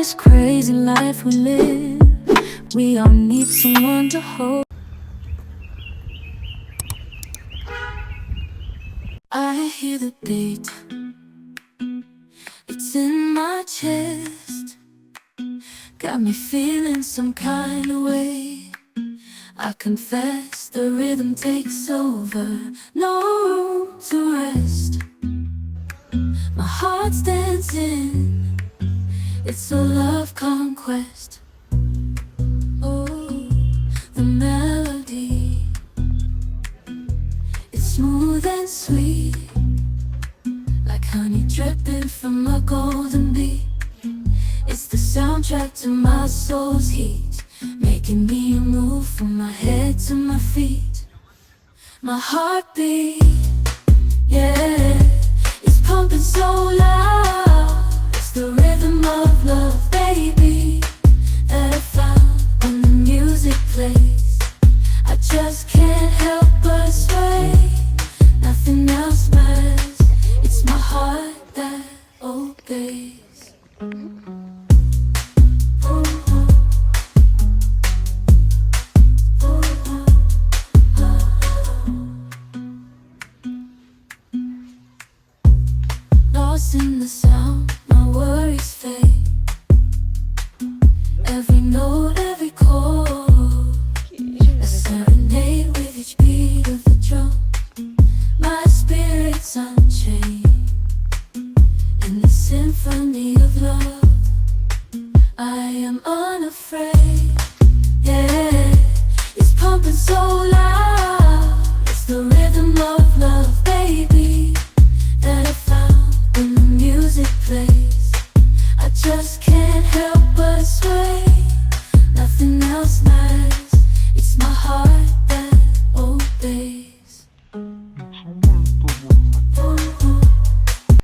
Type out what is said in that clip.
this crazy life we live, we all need someone to hold. I hear the beat, it's in my chest, got me feeling some kind of way. I confess the rhythm takes over, no room to rest. My heart's dancing, it's a love conquest. Oh, the melody, it's smooth and sweet, like honey dripping from a golden bee. It's the soundtrack to my soul's heat, making me move from my head to my feet. My heartbeat, yeah, it's pumping so loud. It's the rhythm of love, baby, that I found when the music plays. I just can't help but sway, nothing else matters. It's my heart that obeys. Lost in the sound, my worries fade. Every note, every chord, a serenade with each beat of the drum. My spirit's unchained in the symphony of love. I am unafraid, yeah, it's pumping so loud. It's the rhythm of love, baby, that I found when the music plays. I just can't help but sway, nothing else matters. It's my heart that obeys.